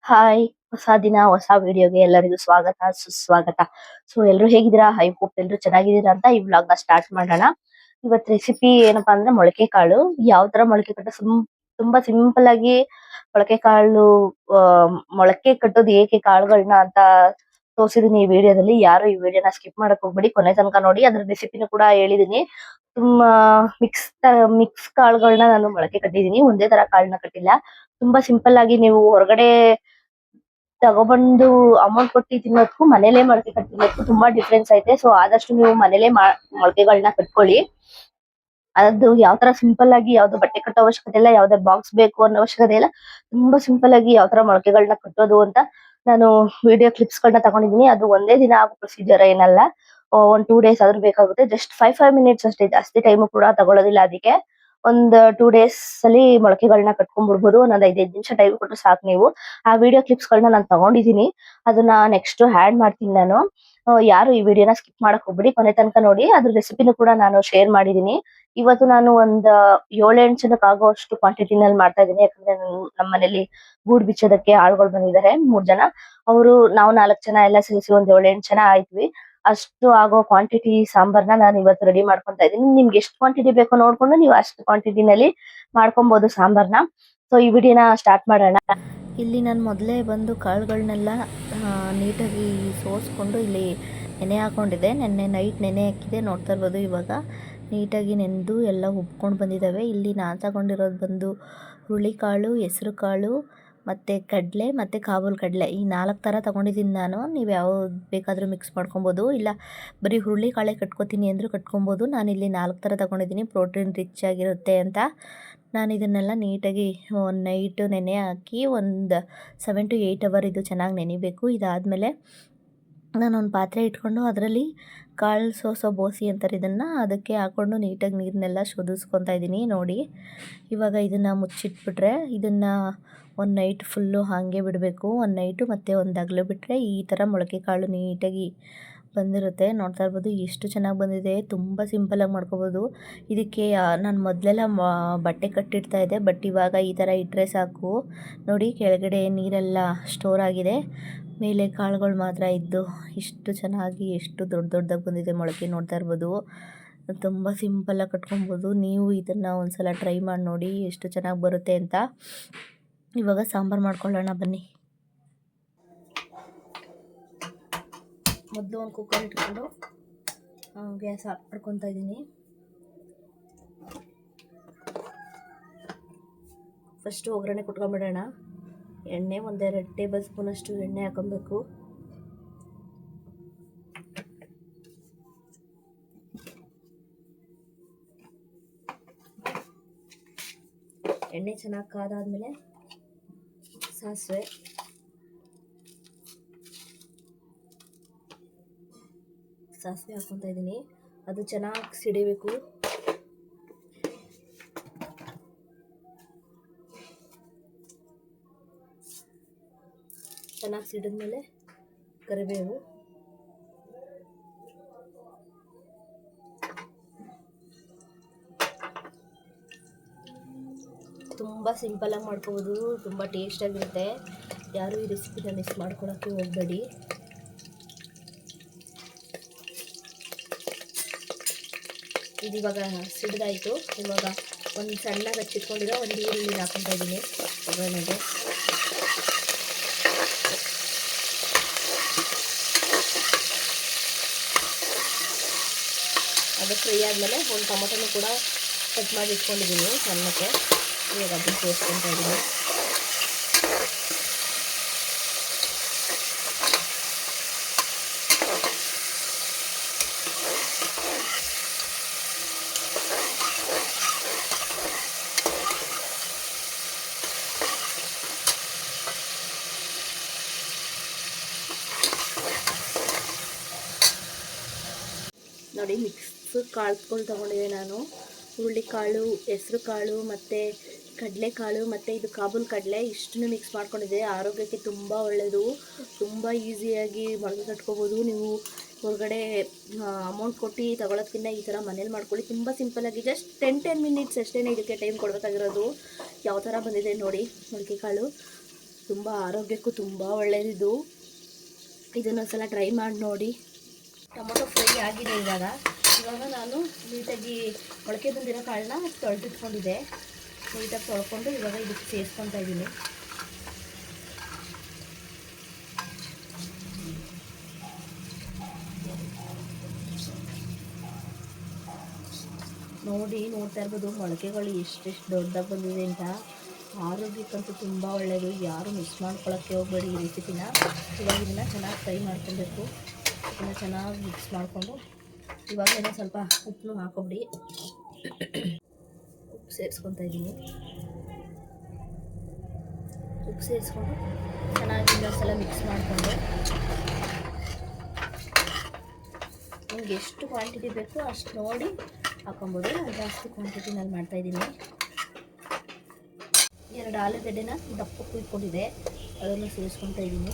Hi! ಹೊಸ ದಿನ ಹೊಸ ವಿಡಿಯೋಗೆ ಎಲ್ಲರಿಗೂ ಸ್ವಾಗತ ಸುಸ್ವಾಗತ. ಸೊ ಎಲ್ರು ಹೇಗಿದ್ದೀರಾ? ಐ ಹೋಪ್ ಎಲ್ರು ಚೆನ್ನಾಗಿದ್ದೀರಾ ಅಂತ ಈ ವ್ಲಾಗ್ ನ ಸ್ಟಾರ್ಟ್ ಮಾಡೋಣ. ಇವತ್ ರೆಸಿಪಿ ಏನಪ್ಪಾ ಅಂದ್ರೆ ಮೊಳಕೆ ಕಾಳು. ಯಾವ ತರ ಮೊಳಕೆ ಕಟ್ಟ ತುಂಬಾ ಸಿಂಪಲ್ ಆಗಿ ಮೊಳಕೆ ಕಾಳು ಮೊಳಕೆ ಕಟ್ಟೋದು ಏಕೆ ಕಾಳುಗಳನ್ನ ಅಂತ ತೋರಿಸಿದೀನಿ ಈ ವಿಡಿಯೋದಲ್ಲಿ. ಯಾರು ಈ ವಿಡಿಯೋನ ಸ್ಕಿಪ್ ಮಾಡಕ್ ಹೋಗ್ಬೇಡಿ, ಕೊನೆ ತನಕ ನೋಡಿ. ಅದ್ರ ರೆಸಿಪಿನೂ ಕೂಡ ಹೇಳಿದೀನಿ. ತುಂಬಾ ಮಿಕ್ಸ್ ಕಾಳುಗಳನ್ನ ನಾನು ಮೊಳಕೆ ಕಟ್ಟಿದೀನಿ, ಒಂದೇ ತರ ಕಾಳನ್ನ ಕಟ್ಟಿಲ್ಲ. ತುಂಬಾ ಸಿಂಪಲ್ ಆಗಿ ನೀವು ಹೊರಗಡೆ ತಗೊಬಂದು ಅಮೌಂಟ್ ಕೊಟ್ಟು ತಿನ್ನೋದಕ್ಕೂ ಮನೇಲೆ ಮೊಳಕೆ ಕಟ್ಟಿರೋದಕ್ಕೂ ತುಂಬಾ ಡಿಫ್ರೆನ್ಸ್ ಐತೆ. ಸೊ ಆದಷ್ಟು ನೀವು ಮನೇಲೆ ಮೊಳಕೆಗಳನ್ನ ಕಟ್ಕೊಳ್ಳಿ. ಅದು ಯಾವ ತರ ಸಿಂಪಲ್ ಆಗಿ ಯಾವ್ದು ಬಟ್ಟೆ ಕಟ್ಟೋ ಅವಶ್ಯಕತೆ ಇಲ್ಲ, ಯಾವ್ದೇ ಬಾಕ್ಸ್ ಬೇಕು ಅನ್ನೋ ಅವಶ್ಯಕತೆ ಇಲ್ಲ. ತುಂಬಾ ಸಿಂಪಲ್ ಆಗಿ ಯಾವ ತರ ಮೊಳಕೆಗಳನ್ನ ಕಟ್ಟೋದು ಅಂತ ನಾನು ವಿಡಿಯೋ ಕ್ಲಿಪ್ಸ್ ಗಳನ್ನ ತಗೊಂಡಿದೀನಿ. ಅದು ಒಂದೇ ದಿನ ಆಗೋ ಪ್ರೊಸೀಜರ್ ಏನಲ್ಲ, ಒಂದ್ 2 ಡೇಸ್ ಆದ್ರೂ ಬೇಕಾಗುತ್ತೆ. ಜಸ್ಟ್ 5 ಮಿನಿಟ್ಸ್ ಅಷ್ಟೇ, ಜಾಸ್ತಿ ಟೈಮ್ ಕೂಡ ತಗೊಳ್ಳೋದಿಲ್ಲ. ಅದಕ್ಕೆ ಒಂದ್ 2 ಡೇಸ್ ಅಲ್ಲಿ ಮೊಳಕೆಗಳನ್ನ ಕಟ್ಕೊಂಡ್ಬಿಡ್ಬೋದು. ಒಂದೊಂದ್ 5 ನಿಮಿಷ ಟೈಮ್ ಕೊಟ್ಟು ಸಾಕು ನೀವು. ಆ ವಿಡಿಯೋ ಕ್ಲಿಪ್ಸ್ ಗಳನ್ನ ನಾನು ತಗೊಂಡಿದೀನಿ, ಅದನ್ನ ನೆಕ್ಸ್ಟ್ ಆಡ್ ಮಾಡ್ತೀನಿ ನಾನು. ಯಾರು ಈ ವಿಡಿಯೋನ ಸ್ಕಿಪ್ ಮಾಡಕ್ ಹೋಗ್ಬಿಡಿ, ಕೊನೆ ತನಕ ನೋಡಿ. ಅದ್ರ ರೆಸಿಪಿನೂ ಕೂಡ ನಾನು ಶೇರ್ ಮಾಡಿದೀನಿ. ಇವತ್ತು ನಾನು ಒಂದ್ 7-8 ಜನಕ್ಕೆ ಆಗೋಷ್ಟು ಕ್ವಾಂಟಿಟಿನಲ್ಲಿ ಮಾಡ್ತಾ ಇದ್ದೀನಿ. ಯಾಕಂದ್ರೆ ನಮ್ಮ ಮನೇಲಿ ಗೂಡ್ ಬಿಚ್ಚೋದಕ್ಕೆ ಆಳುಗಳು ಬಂದಿದ್ದಾರೆ 3 ಜನ. ನಾವು 4 ಜನ ಎಲ್ಲ ಸೇರಿಸಿ ಒಂದ್ 7-8 ಜನ ಆಯ್ತ್ವಿ. ಅಷ್ಟು ಆಗೋ ಕ್ವಾಂಟಿಟಿ ಸಾಂಬಾರ್ನ ನಾನು ಇವತ್ತು ರೆಡಿ ಮಾಡ್ಕೊಂತಾ ಇದ್ದೀನಿ. ನಿಮ್ಗೆ ಎಷ್ಟು ಕ್ವಾಂಟಿಟಿ ಬೇಕೋ ನೋಡ್ಕೊಂಡು ನೀವು ಅಷ್ಟು ಕ್ವಾಂಟಿಟಿನಲ್ಲಿ ಮಾಡ್ಕೊಬಹುದು ಸಾಂಬಾರ್ನ. ಸೊ ಈ ವಿಡಿಯೋನ ಸ್ಟಾರ್ಟ್ ಮಾಡೋಣ. ಇಲ್ಲಿ ನಾನು ಮೊದಲೇ ಬಂದು ಕಾಳುಗಳನ್ನೆಲ್ಲ ನೀಟಾಗಿ ಸೋಸ್ಕೊಂಡು ಇಲ್ಲಿ ನೆನೆ ಹಾಕೊಂಡಿದ್ದೆ. ನೈಟ್ ನೆನೆ ಹಾಕಿದೆ, ನೋಡ್ತಾ ಇರ್ಬೋದು. ಇವಾಗ ನೀಟಾಗಿ ನೆಂದು ಎಲ್ಲ ಉಬ್ಕೊಂಡು ಬಂದಿದ್ದಾವೆ. ಇಲ್ಲಿ ನಾನು ತಗೊಂಡಿರೋದು ಬಂದು ಹುರುಳಿಕಾಳು, ಹೆಸರು ಕಾಳು ಮತ್ತು ಕಡಲೆ ಮತ್ತು ಕಾಬೂಲ್ ಕಡಲೆ, ಈ 4 ಥರ ತೊಗೊಂಡಿದ್ದೀನಿ ನಾನು. ನೀವು ಯಾವ್ದು ಬೇಕಾದರೂ ಮಿಕ್ಸ್ ಮಾಡ್ಕೊಬೋದು, ಇಲ್ಲ ಬರೀ ಹುರುಳಿಕಾಳೆ ಕಟ್ಕೊತೀನಿ ಅಂದರೂ ಕಟ್ಕೊಬೋದು. ನಾನಿಲ್ಲಿ 4 ಥರ ತೊಗೊಂಡಿದ್ದೀನಿ, ಪ್ರೋಟೀನ್ ರಿಚ್ ಆಗಿರುತ್ತೆ ಅಂತ. ನಾನು ಇದನ್ನೆಲ್ಲ ನೀಟಾಗಿ ಒಂದು ನೈಟು ನೆನೆ ಹಾಕಿ ಒಂದು 7 to 8 ಅವರ್ ಇದು ಚೆನ್ನಾಗಿ ನೆನಿಬೇಕು. ಇದಾದಮೇಲೆ ನಾನೊಂದು ಪಾತ್ರೆ ಇಟ್ಕೊಂಡು ಅದರಲ್ಲಿ ಕಾಳು ಸೋಸೋ ಬೋಸಿ ಅಂತಾರೆ ಇದನ್ನು, ಅದಕ್ಕೆ ಹಾಕ್ಕೊಂಡು ನೀಟಾಗಿ ನೀರನ್ನೆಲ್ಲ ಶೋಧಿಸ್ಕೊತಾ ಇದ್ದೀನಿ ನೋಡಿ. ಇವಾಗ ಇದನ್ನು ಮುಚ್ಚಿಟ್ಬಿಟ್ರೆ ಇದನ್ನು ಒಂದು ನೈಟ್ ಫುಲ್ಲು ಹಾಗೆ ಬಿಡಬೇಕು. ಒಂದು ನೈಟು ಮತ್ತು ಒಂದು ಹಗಲು ಬಿಟ್ಟರೆ ಈ ಥರ ಮೊಳಕೆ ಕಾಳು ನೀಟಾಗಿ ಬಂದಿರುತ್ತೆ. ನೋಡ್ತಾ ಇರ್ಬೋದು ಎಷ್ಟು ಚೆನ್ನಾಗಿ ಬಂದಿದೆ. ತುಂಬ ಸಿಂಪಲಾಗಿ ಮಾಡ್ಕೋಬೋದು. ಇದಕ್ಕೆ ನಾನು ಮೊದಲೆಲ್ಲ ಬಟ್ಟೆ ಕಟ್ಟಿಡ್ತಾ ಇದ್ದೆ, ಬಟ್ ಇವಾಗ ಈ ಥರ ಇಟ್ಟರೆ ಸಾಕು. ನೋಡಿ ಕೆಳಗಡೆ ನೀರೆಲ್ಲ ಸ್ಟೋರ್ ಆಗಿದೆ, ಮೇಲೆ ಕಾಳುಗಳು ಮಾತ್ರ ಇದ್ದು ಇಷ್ಟು ಚೆನ್ನಾಗಿ ಎಷ್ಟು ದೊಡ್ಡದಾಗಿ ಬಂದಿದೆ ಮೊಳಕೆ. ನೋಡ್ತಾ ಇರ್ಬೋದು, ತುಂಬ ಸಿಂಪಲಾಗಿ ಕಟ್ಕೊಬೋದು. ನೀವು ಇದನ್ನು ಒಂದು ಸಲ ಟ್ರೈ ಮಾಡಿ ನೋಡಿ ಎಷ್ಟು ಚೆನ್ನಾಗಿ ಬರುತ್ತೆ ಅಂತ. ಇವಾಗ ಸಾಂಬಾರು ಮಾಡ್ಕೊಳ್ಳೋಣ ಬನ್ನಿ. ಮೊದಲು ಒಂದು ಕುಕ್ಕರ್ ಇಟ್ಕೊಂಡು ಗ್ಯಾಸ್ ಆಫ್ ಮಾಡ್ಕೊತಾ ಇದ್ದೀನಿ. ಫಸ್ಟು ಒಗ್ಗರಣೆ ಕೊಟ್ಕೊಂಬಿಡೋಣ. ಎಣ್ಣೆ ಒಂದು 2 ಟೇಬಲ್ ಸ್ಪೂನಷ್ಟು ಎಣ್ಣೆ ಹಾಕೊಬೇಕು. ಎಣ್ಣೆ ಚೆನ್ನಾಗಿ ಕಾದಾದ್ಮೇಲೆ ಸಾಸಿವೆ, ಹಾಕ್ಕೊತಾ ಇದ್ದೀನಿ. ಅದು ಚೆನ್ನಾಗಿ ಸಿಡಿಬೇಕು. ಚೆನ್ನಾಗಿ ಸಿಡಿದ್ಮೇಲೆ ಕರಿಬೇವು, ತುಂಬ ಸಿಂಪಲಾಗಿ ಮಾಡ್ಕೋಬೋದು, ತುಂಬ ಟೇಸ್ಟಾಗಿರುತ್ತೆ. ಯಾರೂ ಈ ರೆಸಿಪಿನ ಮಿಸ್ ಮಾಡ್ಕೊಳಕ್ಕೆ ಹೋಗಬೇಡಿ. ಇದು ಇವಾಗ ಸಿಡಿದಾಯಿತು. ಇವಾಗ ಒಂದು ಸಣ್ಣಗೆ ಹಚ್ಚಿಟ್ಕೊಂಡಿರೋ ಒಂದು ಈರುಳ್ಳಿ ಹಾಕ್ಕೊತಾ ಇದ್ದೀನಿ ಒಗ್ಗರಣೆಗೆ. ಅದು ಫ್ರೈ ಆದಮೇಲೆ ಒಂದು ಟೊಮೊಟೊನೂ ಕೂಡ ಕಟ್ ಮಾಡಿ ಇಟ್ಕೊಂಡಿದ್ದೀನಿ ಸಣ್ಣಕ್ಕೆ. ಇವಾಗ ಅದನ್ನು ಸೇರಿಸ್ಕೊತಾ ಇದ್ದೀನಿ. ನೋಡಿ ಮಿಕ್ಸ್ ಕಾಳುಗಳು ತೊಗೊಂಡಿದ್ದೆ ನಾನು. ಹುರುಳಿಕಾಳು, ಹೆಸರು ಕಾಳು ಮತ್ತು ಕಡಲೆಕಾಳು ಮತ್ತು ಇದು ಕಾಬೂಲ್ ಕಡಲೆ, ಇಷ್ಟನ್ನು ಮಿಕ್ಸ್ ಮಾಡ್ಕೊಂಡಿದ್ದೆ. ಆರೋಗ್ಯಕ್ಕೆ ತುಂಬ ಒಳ್ಳೆಯದು, ತುಂಬ ಈಸಿಯಾಗಿ ಮೊಳಕೆ ಕಟ್ಕೋಬೋದು. ನೀವು ಹೊರಗಡೆ ಅಮೌಂಟ್ ಕೊಟ್ಟು ತಗೊಳ್ಳೋದಕ್ಕಿಂತ ಈ ಥರ ಮನೇಲಿ ಮಾಡ್ಕೊಳ್ಳಿ. ತುಂಬ ಸಿಂಪಲಾಗಿ ಜಸ್ಟ್ 10 ಮಿನಿಟ್ಸ್ ಅಷ್ಟೇ ಇದಕ್ಕೆ ಟೈಮ್ ಕೊಡಬೇಕಾಗಿರೋದು. ಯಾವ ಥರ ಬಂದಿದೆ ನೋಡಿ ಮೊಳಕೆ ಕಾಳು. ತುಂಬ ಆರೋಗ್ಯಕ್ಕೂ ತುಂಬ ಒಳ್ಳೆಯದಿದು. ಇದನ್ನೊಂದ್ಸಲ ಟ್ರೈ ಮಾಡಿ ನೋಡಿ. ಟೊಮೊಟೊ ಫ್ರೈ ಆಗಿದೆ. ಇವಾಗ ನಾನು ನೀಟಾಗಿ ಮೊಳಕೆ ಬಂದಿರೋ ಕಾಳನ್ನ ತೊಳೆದಿಟ್ಕೊಂಡಿದ್ದೆ. ನೀಟಾಗಿ ತೊಳ್ಕೊಂಡು ಇವಾಗ ಇದಕ್ಕೆ ಸೇರಿಸ್ಕೊತಾ ಇದ್ದೀನಿ. ನೋಡ್ತಾ ಇರ್ಬೋದು ಮೊಳಕೆಗಳು ಎಷ್ಟೆಷ್ಟು ದೊಡ್ಡದಾಗಿ ಬಂದಿದೆ ಅಂತ. ಆರೋಗ್ಯಕ್ಕಂತೂ ತುಂಬ ಒಳ್ಳೆಯದು. ಯಾರು ಮಿಸ್ ಮಾಡ್ಕೊಳ್ಳೋಕ್ಕೆ ಹೋಗಬೇಡಿ ಈ ರೆಸಿಪಿನ. ಇವಾಗ ಇದನ್ನು ಚೆನ್ನಾಗಿ ಫ್ರೈ ಮಾಡ್ಕೊಬೇಕು. ಇದನ್ನು ಚೆನ್ನಾಗಿ ಮಿಕ್ಸ್ ಮಾಡಿಕೊಂಡು ಇವಾಗ ಏನೋ ಸ್ವಲ್ಪ ಉಪ್ಪು ಹಾಕೊಬಿಡಿ. ಉಪ್ಪು ಸೇರಿಸ್ಕೊತಾ ಇದ್ದೀನಿ. ಉಪ್ಪು ಸೇರಿಸ್ಕೊಂಡು ಚೆನ್ನಾಗಿ ಇನ್ನೊಂದ್ಸಲ ಮಿಕ್ಸ್ ಮಾಡಿಕೊಂಡು ನಿಮ್ಗೆ ಎಷ್ಟು ಕ್ವಾಂಟಿಟಿ ಬೇಕೋ ಅಷ್ಟು ನೋಡಿ ಹಾಕೊಬೋದು. ನಾನು ಜಾಸ್ತಿ ಕ್ವಾಂಟಿಟಿನಲ್ಲಿ ಮಾಡ್ತಾಯಿದ್ದೀನಿ. 2 ಆಲೂಗಡ್ಡೆನ ದಪ್ಪ ಕುಯ್ಕೊಂಡಿದೆ, ಅದನ್ನು ಸೇರಿಸ್ಕೊತಾ ಇದ್ದೀನಿ.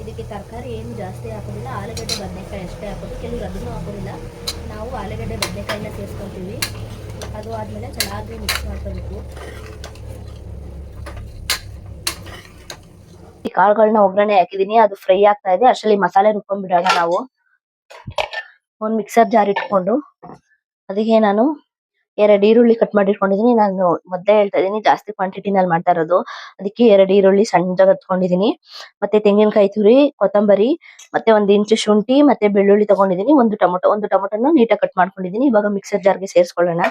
ಇದಕ್ಕೆ ತರಕಾರಿ ಏನು ಜಾಸ್ತಿ ಹಾಕೋದಿಲ್ಲ, ಆಲೂಗಡ್ಡೆ ಬದನೆಕಾಯಿ ಅಷ್ಟೇ ಹಾಕೋದು. ಕೆಲವರು ಅದನ್ನು ಹಾಕೋದಿಲ್ಲ. ನಾವು ಆಲೂಗಡ್ಡೆ ಬದನೆಕಾಯಿನ ಸೇರಿಸ್ಕೊತೀವಿ. ಅದು ಆದಮೇಲೆ ಚೆನ್ನಾಗಿ ಮಿಕ್ಸ್ ಮಾಡ್ಕೋಬೇಕು. ಈ ಕಾಳುಗಳನ್ನ ಒಗ್ಗರಣೆ ಹಾಕಿದ್ದೀನಿ, ಅದು ಫ್ರೈ ಆಗ್ತಾ ಇದೆ. ಅಷ್ಟರಲ್ಲಿ ಮಸಾಲೆ ರುಬ್ಕೊಂಡ್ಬಿಡೋಣ ನಾವು. ಒಂದು ಮಿಕ್ಸರ್ ಜಾರ್ ಇಟ್ಕೊಂಡು ಅದಕ್ಕೆ ನಾನು 2 ಈರುಳ್ಳಿ ಕಟ್ ಮಾಡಿ ಇಟ್ಕೊಂಡಿದ್ದೀನಿ. ನಾನು ಮೊದಲೇ ಹೇಳ್ತಾ ಇದ್ದೀನಿ ಜಾಸ್ತಿ ಕ್ವಾಂಟಿಟಿನಲ್ಲಿ ಮಾಡ್ತಾ ಇರೋದು. ಅದಕ್ಕೆ 2 ಈರುಳ್ಳಿ ಸಣ್ಣದಾಗಿ ಹಚ್ಕೊಂಡಿದ್ದೀನಿ. ಮತ್ತೆ ತೆಂಗಿನಕಾಯಿ ತುರಿ, ಕೊತ್ತಂಬರಿ, ಮತ್ತೆ 1 ಇಂಚು ಶುಂಠಿ, ಮತ್ತೆ ಬೆಳ್ಳುಳ್ಳಿ ತಗೊಂಡಿದ್ದೀನಿ. ಒಂದು ಟೊಮೊಟೊನ ನೀಟಾಗಿ ಕಟ್ ಮಾಡ್ಕೊಂಡಿದ್ದೀನಿ. ಇವಾಗ ಮಿಕ್ಸರ್ ಜಾರ್ಗೆ ಸೇರಿಸ್ಕೊಳ್ಳೋಣ.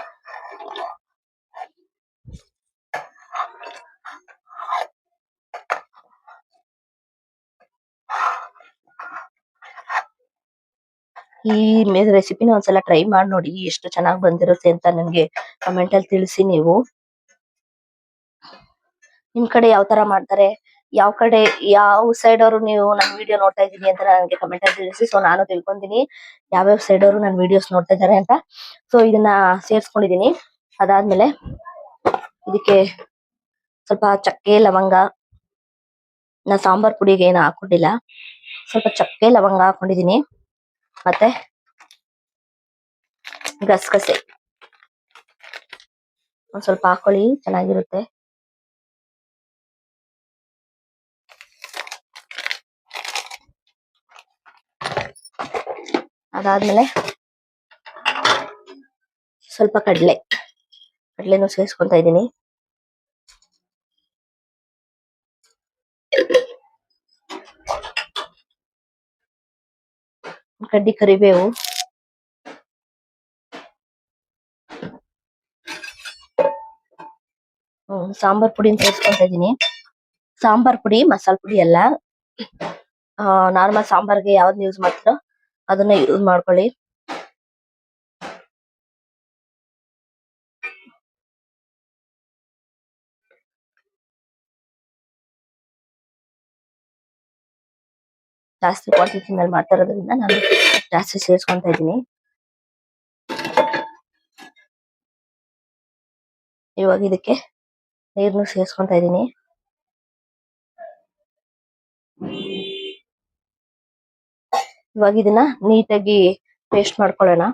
ಈ ರೆಸಿಪಿನ ಒಂದ್ಸಲ ಟ್ರೈ ಮಾಡಿ ನೋಡಿ, ಎಷ್ಟು ಚೆನ್ನಾಗಿ ಬಂದಿರುತ್ತೆ ಅಂತ ನನಗೆ ಕಮೆಂಟ್ ಅಲ್ಲಿ ತಿಳಿಸಿ. ನೀವು ನಿಮ್ ಕಡೆ ಯಾವ ತರ ಮಾಡ್ತಾರೆ, ಯಾವ ಸೈಡ್ ಅವರು ನೀವು ನನ್ನ ವಿಡಿಯೋ ನೋಡ್ತಾ ಇದ್ದೀನಿ ಅಂತ ನನಗೆ ಕಮೆಂಟ್ ಅಲ್ಲಿ ತಿಳಿಸಿ. ಸೊ ನಾನು ತಿಳ್ಕೊಂತೀನಿ ಯಾವ್ಯಾವ ಸೈಡ್ ಅವರು ನನ್ನ ವಿಡಿಯೋಸ್ ನೋಡ್ತಾ ಇದ್ದಾರೆ ಅಂತ. ಸೊ ಇದನ್ನ ಸೇರಿಸ್ಕೊಂಡಿದೀನಿ. ಅದಾದ್ಮೇಲೆ ಇದಕ್ಕೆ ಸ್ವಲ್ಪ ಚಕ್ಕೆ ಲವಂಗ, ನಾ ಸಾಂಬಾರ್ ಪುಡಿಗೆ ಏನು ಹಾಕೊಂಡಿಲ್ಲ, ಸ್ವಲ್ಪ ಚಕ್ಕೆ ಲವಂಗ ಹಾಕೊಂಡಿದೀನಿ. ಮತ್ತೆ ಗಸಗಸೆ ಒಂದ್ ಸ್ವಲ್ಪ ಹಾಕೊಳ್ಳಿ, ಚೆನ್ನಾಗಿರುತ್ತೆ. ಅದಾದ್ಮೇಲೆ ಸ್ವಲ್ಪ ಕಡಲೆನೂ ಸೇರಿಸ್ಕೊಂತಾ ಇದ್ದೀನಿ. ಕಡ್ಡಿ ಕರಿಬೇವು, ಸಾಂಬಾರ್ ಪುಡಿ ಸೇರಿಸ್ಕೊಂತಾ ಇದ್ದೀನಿ. ಸಾಂಬಾರ್ ಪುಡಿ, ಮಸಾಲ ಪುಡಿ ಎಲ್ಲ ನಾರ್ಮಲ್ ಸಾಂಬಾರ್ಗೆ ಯಾವ್ದು ಯೂಸ್ ಮಾಡ್ತೀರೋ ಅದನ್ನ ಯೂಸ್ ಮಾಡ್ಕೊಳ್ಳಿ. ಜಾಸ್ತಿ ಕ್ವಾಂಟಿಟಿನಲ್ಲಿ ಮಾಡ್ತಾ ಇರೋದ್ರಿಂದ ನಾನು ಜಾಸ್ತಿ ಸೇರಿಸ್ಕೊಂತಾ ಇದ್ದೀನಿ. ಇವಾಗ ಇದಕ್ಕೆ ನೀರನ್ನು ಸೇರಿಸ್ಕೊಂತಾ ಇದ್ದೀನಿ. ಇವಾಗ ಇದನ್ನ ನೀಟಾಗಿ ಪೇಸ್ಟ್ ಮಾಡ್ಕೊಳ್ಳೋಣ.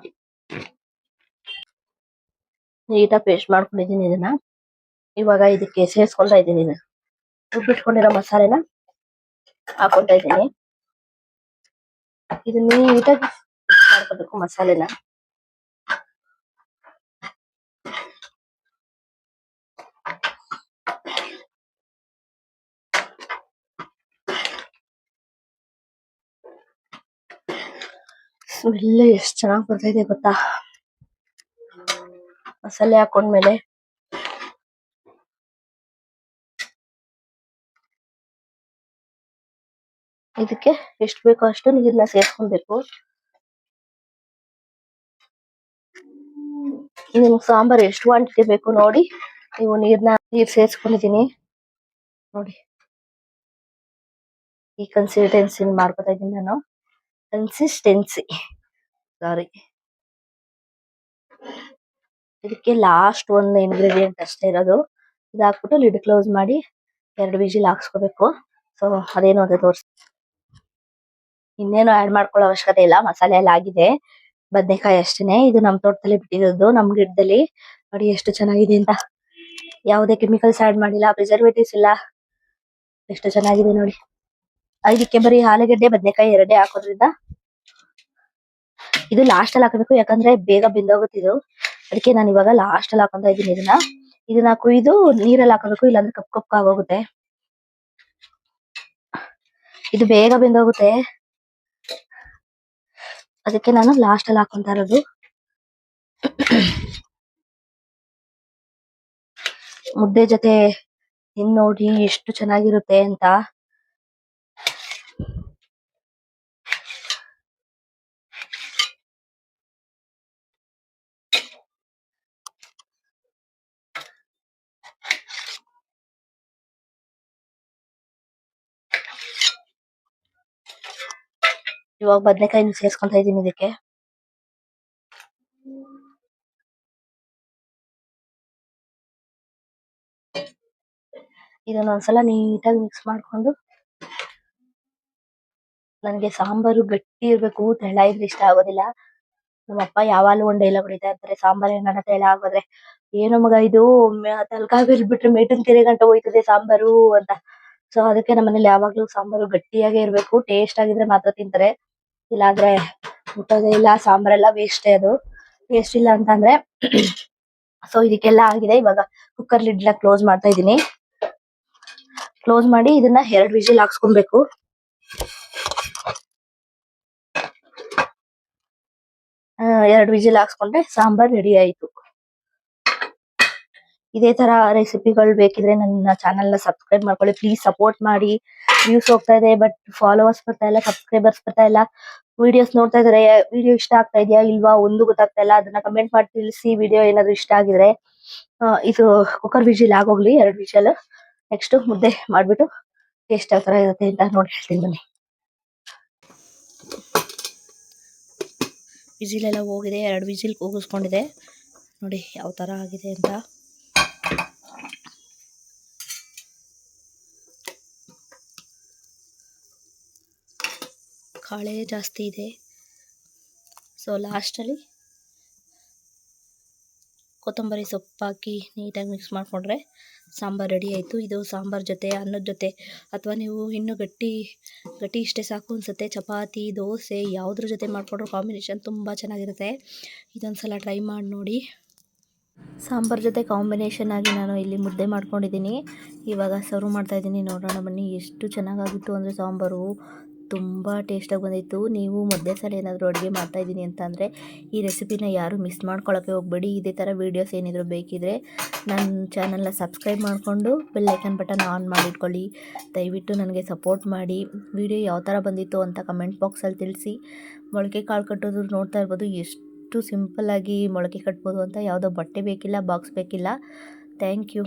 ನೀಟಾಗಿ ಪೇಸ್ಟ್ ಮಾಡ್ಕೊಂಡಿದ್ದೀನಿ ಇದನ್ನ. ಇವಾಗ ಇದಕ್ಕೆ ಸೇರಿಸ್ಕೊಂತಾ ಇದ್ದೀನಿ. ರುಬ್ಬಿಟ್ಕೊಂಡಿರೋ ಮಸಾಲೆನ ಹಾಕೊಂತಾ ಇದ್ದೀನಿ. ಇದನ್ನ ನೀಟಾಗಿ ಮಾಡ್ಕೋಬೇಕು ಮಸಾಲೆನ. ಸ್ಮೆಲ್ ಎಷ್ಟು ಚೆನ್ನಾಗಿ ಬರ್ತಾ ಗೊತ್ತಾ ಮಸಾಲೆ ಹಾಕೊಂಡ್ಮೇಲೆ. ಇದಕ್ಕೆ ಎಷ್ಟು ಬೇಕೋ ಅಷ್ಟು ನೀರನ್ನ ಸೇರಿಸ್ಕೊಬೇಕು. ನಿಮ್ಗೆ ಸಾಂಬಾರ್ ಎಷ್ಟು ಕ್ವಾಂಟಿಟಿ ಬೇಕು ನೋಡಿ ನೀವು ನೀರ್ ಸೇರಿಸ್ಕೊಂಡಿದ್ದೀನಿ ನೋಡಿ. ಈ ಕನ್ಸಿಸ್ಟೆನ್ಸಿ ಮಾಡ್ಕೊತಾ ಇದ್ದೀನಿ ನಾನು. ಸಾರಿ. ಇದಕ್ಕೆ ಲಾಸ್ಟ್ ಒಂದು ಇಂಗ್ರೀಡಿಯೆಂಟ್ ಅಷ್ಟೇ ಇರೋದು. ಇದಾಕ್ಬಿಟ್ಟು ಲಿಡ್ ಕ್ಲೋಸ್ ಮಾಡಿ 2 ವಿಜಿಲ್ ಹಾಕ್ಸ್ಕೋಬೇಕು. ಸೊ ಅದೇನು ಅಂತ ತೋರಿಸಿ. ಇನ್ನೇನು ಆಡ್ ಮಾಡ್ಕೊಳ್ಳೋ ಅವಶ್ಯಕತೆ ಇಲ್ಲ, ಮಸಾಲೆ ಎಲ್ಲ ಆಗಿದೆ. ಬದನೆಕಾಯಿ ಅಷ್ಟೇನೆ. ಇದು ನಮ್ ತೋಟದಲ್ಲಿ ಬಿಟ್ಟಿರೋದು, ನಮ್ ಗಿಡದಲ್ಲಿ. ನೋಡಿ ಎಷ್ಟು ಚೆನ್ನಾಗಿದೆ ಅಂತ. ಯಾವುದೇ ಕೆಮಿಕಲ್ಸ್ ಆಡ್ ಮಾಡಿಲ್ಲ, ಪ್ರಿಸರ್ವೇಟಿವ್ಸ್ ಇಲ್ಲ, ಎಷ್ಟು ಚೆನ್ನಾಗಿದೆ ನೋಡಿ. ಇದಕ್ಕೆ ಬರೀ ಆಲೂಗಡ್ಡೆ ಬದನೆಕಾಯಿ ಎರಡೇ ಹಾಕೋದ್ರಿಂದ ಇದು ಲಾಸ್ಟ್ ಅಲ್ಲಿ ಹಾಕಬೇಕು, ಯಾಕಂದ್ರೆ ಬೇಗ ಬೆಂದೋಗುತ್ತೆ ಇದು. ಅದಕ್ಕೆ ನಾನು ಇವಾಗ ಲಾಸ್ಟ್ ಅಲ್ಲಿ ಹಾಕೊಂತ ಇದ್ದೀನಿ ಇದನ್ನ ಕುಯ್ದು ನೀರಲ್ಲಿ ಹಾಕಬೇಕು, ಇಲ್ಲಾಂದ್ರೆ ಕಪ್ ಕಪ್ ಆಗೋಗುತ್ತೆ. ಇದು ಬೇಗ ಬೆಂದೋಗುತ್ತೆ, ಅದಕ್ಕೆ ನಾನು ಲಾಸ್ಟ್ ಅಲ್ಲಿ ಹಾಕೊಂತ ಇರೋದು. ಮುದ್ದೆ ಜೊತೆ ತಿಂದ್ ನೋಡಿ ಎಷ್ಟು ಚೆನ್ನಾಗಿರುತ್ತೆ ಅಂತ. ಇವಾಗ ಬದನೆಕಾಯಿ ಸೇರ್ಸ್ಕೊಂತ ಇದೀನಿ ಇದಕ್ಕೆ. ಇದನ್ನ ಒಂದ್ಸಲ ನೀಟಾಗಿ ಮಿಕ್ಸ್ ಮಾಡ್ಕೊಂಡು, ನನ್ಗೆ ಸಾಂಬಾರು ಗಟ್ಟಿ ಇರ್ಬೇಕು, ತೆಳ ಇದ್ರೆ ಇಷ್ಟ ಆಗೋದಿಲ್ಲ. ನಮ್ಮಪ್ಪ ಯಾವಾಗ್ಲೂ ಒಂದ್ ಡೈಲಾಗ್ ಹೊಡಿತಾ ಇರ್ತಾರೆ, ಸಾಂಬಾರ್ ಏನಾರ ತೆಳ ಆಗೋದ್ರೆ ಏನೋ ಮಗ ಇದು ತಲಕಾವೇರಿ ಬಿಟ್ರೆ ಮೇಟನ್ ಕೆರೆ ಗಂಟ ಹೋಯ್ತದೆ ಸಾಂಬಾರು ಅಂತ. ಸೊ ಅದಕ್ಕೆ ನಮ್ಮನೇಲಿ ಯಾವಾಗ್ಲೂ ಸಾಂಬಾರು ಗಟ್ಟಿಯಾಗೆ ಇರ್ಬೇಕು, ಟೇಸ್ಟ್ ಆಗಿದ್ರೆ ಮಾತ್ರ ತಿಂತಾರೆ, ಇಲ್ಲಾಂದ್ರೆ ಮುಟ್ಟೋದೇ ಇಲ್ಲ. ಸಾಂಬಾರೆಲ್ಲ ವೇಸ್ಟೇ, ಅದು ಟೇಸ್ಟ್ ಇಲ್ಲ ಅಂತಂದ್ರೆ. ಸೊ ಇದಕ್ಕೆಲ್ಲ ಆಗಿದೆ. ಇವಾಗ ಕುಕ್ಕರ್ ಲಿಡ್ ನ ಕ್ಲೋಸ್ ಮಾಡ್ತಾ ಇದೀನಿ. ಕ್ಲೋಸ್ ಮಾಡಿ ಇದನ್ನ 2 ವಿಜಿಲ್ ಹಾಕ್ಸ್ಕೊಬೇಕು. ಎರಡು ವಿಜಿಲ್ ಹಾಕ್ಸ್ಕೊಂಡ್ರೆ ಸಾಂಬಾರ್ ರೆಡಿ ಆಯ್ತು. ಇದೇ ತರ ರೆಸಿಪಿಗಳು ಬೇಕಿದ್ರೆ ನನ್ನ ಚಾನೆಲ್ ನ ಸಬ್ಸ್ಕ್ರೈಬ್ ಮಾಡ್ಕೊಳ್ಳಿ ಪ್ಲೀಸ್. ಸಪೋರ್ಟ್ ಮಾಡಿ. ವ್ಯೂಸ್ ಹೋಗ್ತಾ ಇದೆ ಬಟ್ ಫಾಲೋವರ್ಸ್ ಬರ್ತಾ ಇಲ್ಲ, ಸಬ್ಸ್ಕ್ರೈಬರ್ಸ್ ಬರ್ತಾ ಇಲ್ಲ. ವಿಡಿಯೋಸ್ ನೋಡ್ತಾ ಇದಾರೆ, ವಿಡಿಯೋ ಇಷ್ಟ ಆಗ್ತಾ ಇದೆಯಾ ಇಲ್ವಾ ಒಂದು ಗೊತ್ತಾಗ್ತಾ ಇಲ್ಲ. ಅದನ್ನ ಕಮೆಂಟ್ ಮಾಡಿ ತಿಳಿಸಿ. ವಿಡಿಯೋ ಏನಾದ್ರು ಇಷ್ಟ ಆಗಿದ್ರೆ ಇದು ಕುಕ್ಕರ್ ವಿಜಿಲ್ ಆಗೋಗ್ಲಿ 2 ವಿಜಿಲ್. ನೆಕ್ಸ್ಟ್ ಮುದ್ದೆ ಮಾಡ್ಬಿಟ್ಟು ಟೇಸ್ಟ್ ಯಾವ ತರ ಇರುತ್ತೆ ಅಂತ ನೋಡಿ ಹೇಳ್ತೀನಿ ಬನ್ನಿ. ವಿಜಿಲ್ ಎಲ್ಲ ಹೋಗಿದೆ, 2 ವಿಜಿಲ್ ಕೂಗಿಸ್ಕೊಂಡಿದೆ ನೋಡಿ ಯಾವ ತರ ಆಗಿದೆ ಅಂತ. ಕಾಳೆ ಜಾಸ್ತಿ ಇದೆ. ಸೊ ಲಾಸ್ಟಲ್ಲಿ ಕೊತ್ತಂಬರಿ ಸೊಪ್ಪು ಹಾಕಿ ನೀಟಾಗಿ ಮಿಕ್ಸ್ ಮಾಡಿಕೊಂಡ್ರೆ ಸಾಂಬಾರು ರೆಡಿ ಆಯಿತು. ಇದು ಸಾಂಬಾರು ಜೊತೆ, ಅನ್ನದ ಜೊತೆ, ಅಥವಾ ನೀವು ಇನ್ನೂ ಗಟ್ಟಿ ಇಷ್ಟೇ ಸಾಕು ಅನಿಸುತ್ತೆ, ಚಪಾತಿ, ದೋಸೆ ಯಾವುದ್ರ ಜೊತೆ ಮಾಡಿಕೊಂಡ್ರು ಕಾಂಬಿನೇಷನ್ ತುಂಬ ಚೆನ್ನಾಗಿರುತ್ತೆ. ಇದೊಂದ್ಸಲ ಟ್ರೈ ಮಾಡಿ ನೋಡಿ. ಸಾಂಬಾರು ಜೊತೆ ಕಾಂಬಿನೇಷನ್ ಆಗಿ ನಾನು ಇಲ್ಲಿ ಮುದ್ದೆ ಮಾಡ್ಕೊಂಡಿದ್ದೀನಿ. ಇವಾಗ ಸರ್ವ್ ಮಾಡ್ತಾಯಿದ್ದೀನಿ. ನೋಡೋಣ ಬನ್ನಿ. ಎಷ್ಟು ಚೆನ್ನಾಗಾಗಿತ್ತು ಅಂದರೆ ಸಾಂಬಾರು ತುಂಬ ಟೇಸ್ಟಾಗಿ ಬಂದಿತ್ತು. ನೀವು ಮಧ್ಯೆ ಸಲ ಏನಾದರೂ ಅಡುಗೆ ಮಾಡ್ತಾಯಿದ್ದೀನಿ ಅಂತ ಅಂದರೆ ಈ ರೆಸಿಪಿನ ಯಾರು ಮಿಸ್ ಮಾಡ್ಕೊಳ್ಳೋಕ್ಕೆ ಹೋಗಬೇಡಿ. ಇದೇ ಥರ ವೀಡಿಯೋಸ್ ಏನಿದ್ರು ಬೇಕಿದ್ರೆ ನನ್ನ ಚಾನಲ್ನ ಸಬ್ಸ್ಕ್ರೈಬ್ ಮಾಡಿಕೊಂಡು ಬೆಲ್ಲೈಕನ್ ಬಟನ್ ಆನ್ ಮಾಡಿಟ್ಕೊಳ್ಳಿ. ದಯವಿಟ್ಟು ನನಗೆ ಸಪೋರ್ಟ್ ಮಾಡಿ. ವಿಡಿಯೋ ಯಾವ ಥರ ಬಂದಿತ್ತು ಅಂತ ಕಮೆಂಟ್ ಬಾಕ್ಸಲ್ಲಿ ತಿಳಿಸಿ. ಮೊಳಕೆ ಕಾಳು ಕಟ್ಟೋದು ನೋಡ್ತಾ ಇರ್ಬೋದು, ಎಷ್ಟು ಸಿಂಪಲ್ಲಾಗಿ ಮೊಳಕೆ ಕಟ್ಬೋದು ಅಂತ. ಯಾವುದೋ ಬಟ್ಟೆ ಬೇಕಿಲ್ಲ, ಬಾಕ್ಸ್ ಬೇಕಿಲ್ಲ. Thank you.